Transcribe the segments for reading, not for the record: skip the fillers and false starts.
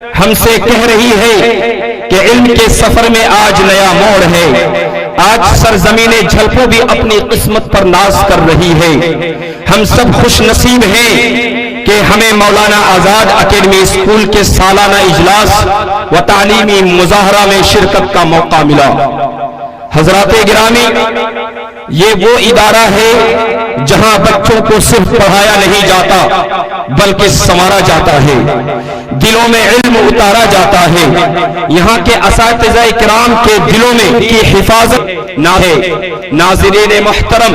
हमसे कह रही है कि इल्म के सफर में आज नया मोड़ है। आज सरजमीने झलको भी अपनी किस्मत पर नाज कर रही है। हम सब खुश नसीब हैं कि हमें मौलाना आजाद अकेडमी स्कूल के सालाना इजलास व तालीमी मुजाहरा में शिरकत का मौका मिला। हजराते गिरामी, ये वो इदारा है जहां बच्चों को सिर्फ पढ़ाया नहीं जाता बल्कि संवारा जाता है, दिलों में इल्म उतारा जाता है। यहाँ के असातिज़ा किराम के दिलों में की हिफाजत ना है। नाज़रीन मोहतरम,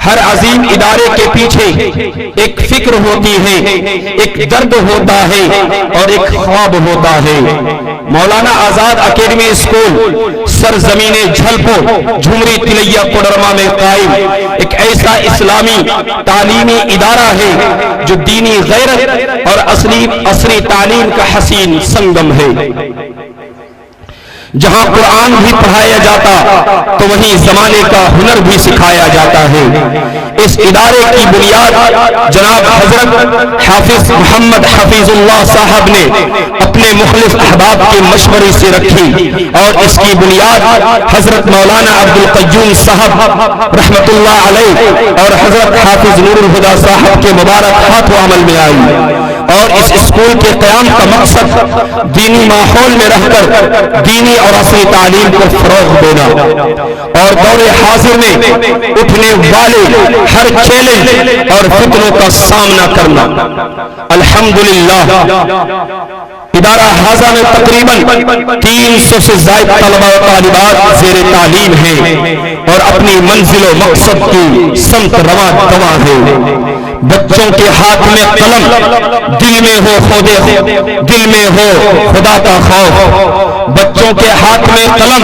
हर अजीम इदारे के पीछे एक फिक्र होती है, एक दर्द होता है और एक ख्वाब होता है। मौलाना आजाद अकेडमी स्कूल सरजमीने झलको झुमरी तिलैया कोडरमा में कायम एक ऐसा इस्लामी तालीमी इदारा है जो दीनी गैरत और असली तालीम का हसीन संगम है। जहां कुरान भी पढ़ाया जाता तो वहीं जमाने का हुनर भी सिखाया जाता है। इस इदारे की बुनियाद जनाब हजरत हाफिज मोहम्मद हफीजुल्लाह साहब ने अपने मुखलिस अहबाब के मशवरे से रखी और इसकी बुनियाद हजरत मौलाना अब्दुल क़य्यूम साहब रहमतुल्लाह अलैह और हजरत हाफिज नूरुल हुदा साहब के मुबारक हाथ अमल में आई। और इस स्कूल के क़याम का मकसद दीनी माहौल में रहकर दीनी और असली तालीम को फरोग देना और दौरे हाजिर में उठने वाले हर चैलेंज और फितनों का सामना करना। अल्हम्दुलिल्लाह, इदारा हाजा में तकरीबन 300 से ज्यादा तलबा व तालिबात ज़ेरे तालीम हैं और अपनी मंजिल मकसद की संत रवा दवा है। बच्चों के हाथ में कलम, दिल में हो खुदे, दिल में हो खुदा का खौफ। बच्चों के हाथ में कलम,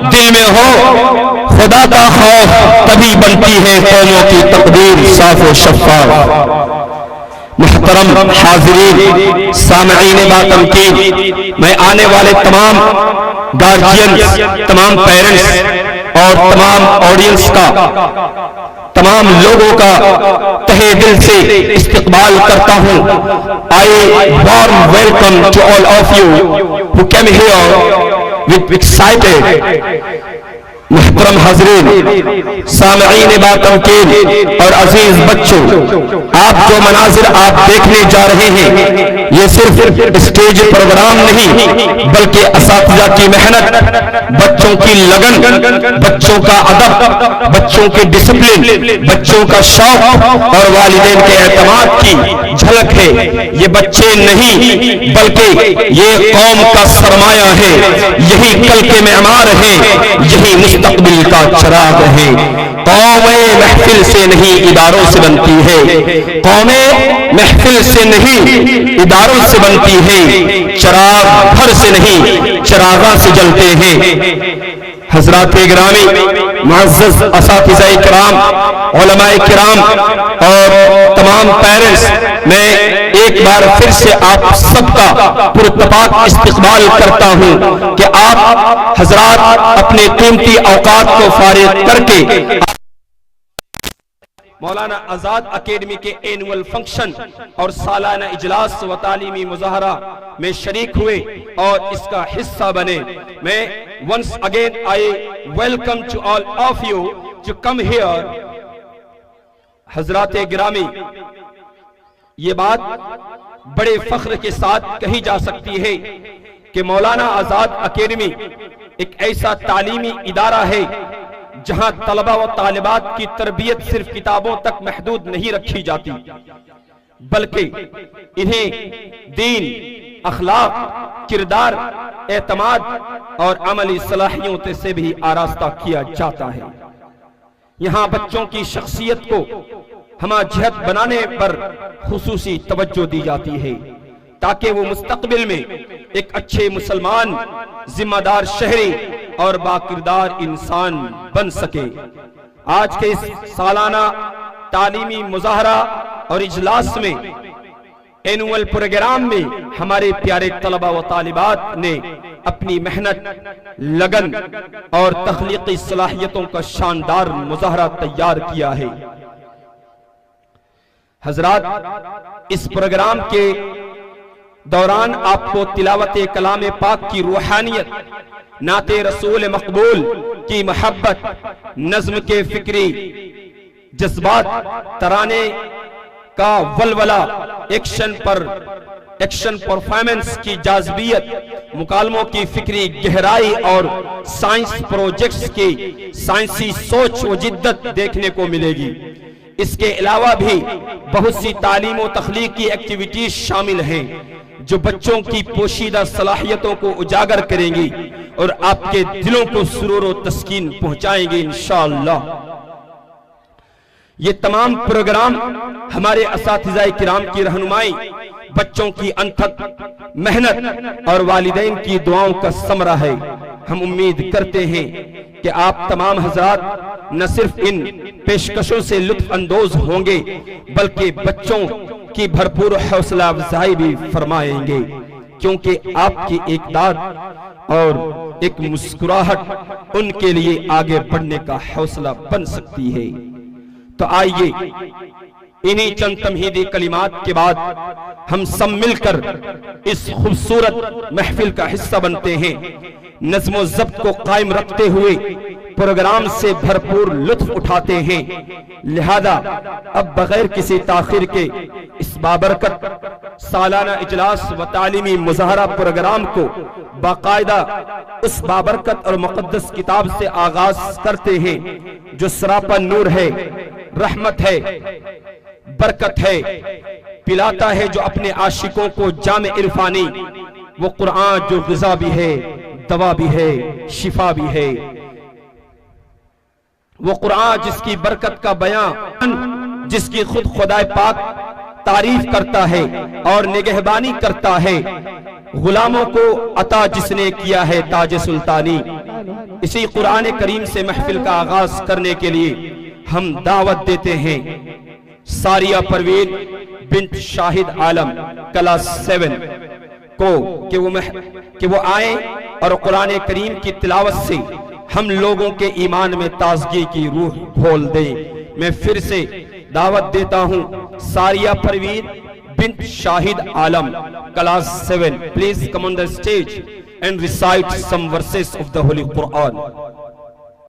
दिल में हो खुदा का खौफ, तभी बनती है कौमों की तकदीर साफ व शफ़ाफ। मुहतरम हाज़िरीन, सामईन बातमकीन, मैं आने वाले तमाम गार्जियंस, तमाम पेरेंट्स और तमाम ऑडियंस का, तमाम लोगों का तहे दिल से इस्तकबाल करता हूं। I warm welcome to all of you who came here with excited. मुहतरम हाज़रीन, सामईन बातमकीन और अजीज बच्चों, आप जो मनाजिर आप देखने जा रहे हैं ये सिर्फ स्टेज प्रोग्राम नहीं बल्कि असातिज़ा की मेहनत, बच्चों की लगन, बच्चों का अदब, बच्चों की डिसिप्लिन, बच्चों का शौक और वालिदैन के एतमाद की झलक है। ये बच्चे नहीं बल्कि ये कौम का सरमाया है, यही कल के मेमार है, यही मुस्तकबिल का चराग है। कौमें महफिल से नहीं इदारों से बनती है, कौमें महफिल से नहीं इदारों से बनती है, चराग भर से नहीं चरागा से जलते हैं। हजराते गिरामी, मुअज़्ज़ज़ असातिज़ाए किराम, उलमाए किराम और तमाम पेरेंट्स, मैं एक बार फिर से आप सबका पुरतपाक इस्तकबाल करता हूं कि आप हजरात अपने कीमती औकात को फारिग करके मौलाना आजाद अकेडमी के एनुअल फंक्शन और सालाना इजलास व तालीमी मुजाहरा में शरीक हुए और इसका हिस्सा बने। मैं once again I welcome to all of you to come here. हजराते गिरामी, ये बात बड़े फख्र के साथ कही जा सकती है कि मौलाना आजाद अकेडमी एक ऐसा तालीमी इदारा है जहां तलबा व तालिबात की तरबियत सिर्फ किताबों तक महदूद नहीं रखी जाती बल्कि इन्हें दीन, अखलाक, किरदार, एतमाद और अमली सलाहियतों से भी आरास्ता किया जाता है। यहाँ बच्चों की शख्सियत को हमाजहत बनाने पर खुसूसी तवज्जो दी जाती है ताकि वो मुस्तकबिल में एक अच्छे मुसलमान, जिम्मेदार शहरी और बाकिरदार इंसान बन सके। आज के इस सालाना तालीमी मुजाहरा और इजलास में, एनुअल प्रोग्राम में हमारे प्यारे तलबा व तालिबात ने अपनी मेहनत, लगन और तख्लीकी सलाहियतों का शानदार मुजाहरा तैयार किया है। हजरात, इस प्रोग्राम के दौरान आपको तिलावत कलाम पाक की रूहानियत, नाते रसूल मकबूल की मोहब्बत, नज्म के फिक्री जज्बात, तराने का वलवला, एक्शन परफॉर्मेंस की जाज़बियत, मुकालमों की फिक्री गहराई और साइंस प्रोजेक्ट्स की साइंसी सोच व जिद्दत देखने को मिलेगी। इसके अलावा भी बहुत सी तालीम और तख्लीकी एक्टिविटीज शामिल हैं जो बच्चों की पोशीदा सलाहियतों को उजागर करेंगी और आपके दिलों को सुरूर और तस्कीन पहुंचाएंगे इंशाअल्लाह। ये तमाम प्रोग्राम हमारे असातिज़ाए किराम की रहनुमाई, बच्चों की अनथक मेहनत और वालिदैन की दुआओं का समरा है। हम उम्मीद करते हैं कि आप तमाम हजरात न सिर्फ इन पेशकशों से लुत्फ अंदोज होंगे बल्कि बच्चों की भरपूर हौसला अफजाई भी फरमाएंगे, क्योंकि आपकी एक दाद और एक मुस्कुराहट उनके लिए आगे बढ़ने का हौसला बन सकती है। तो आइए इन्हीं चंद तमहीदी कलिमात के बाद हम सब मिलकर इस खूबसूरत महफिल का हिस्सा बनते हैं। नज़्म व ज़ब्त को कायम रखते हुए प्रोग्राम से भरपूर लुत्फ उठाते हैं। लिहाजा अब बगैर किसी ताखिर के इस बाबरकत सालाना इजलास व तालीमी मुज़ाहरा प्रोग्राम को बाकायदा उस बाबरकत और मुक़द्दस किताब से आगाज करते हैं जो सरापा नूर है, रहमत है, बरकत है, पिलाता है जो अपने आशिकों को जाम इरफानी, वो कुरान जो ग़िज़ा भी है, दवा भी है, शिफा भी है। वो कुरान जिसकी बरकत का बयान, जिसकी खुद खुदाए पाक तारीफ करता है और निगहबानी करता है, गुलामों को अता जिसने किया है ताज सुल्तानी। इसी कुरान करीम से महफिल का आगाज करने के लिए हम दावत देते हैं सारिया परवीन बिन्त शाहिद आलम क्लास 7 को कि वो आए और कुरान करीम की तिलावत से हम लोगों के ईमान में ताजगी की रूह खोल दें। मैं फिर से दावत देता हूं सारिया Parveen bint Shahid Alam class 7, please come on the stage and recite some verses of the Holy Quran.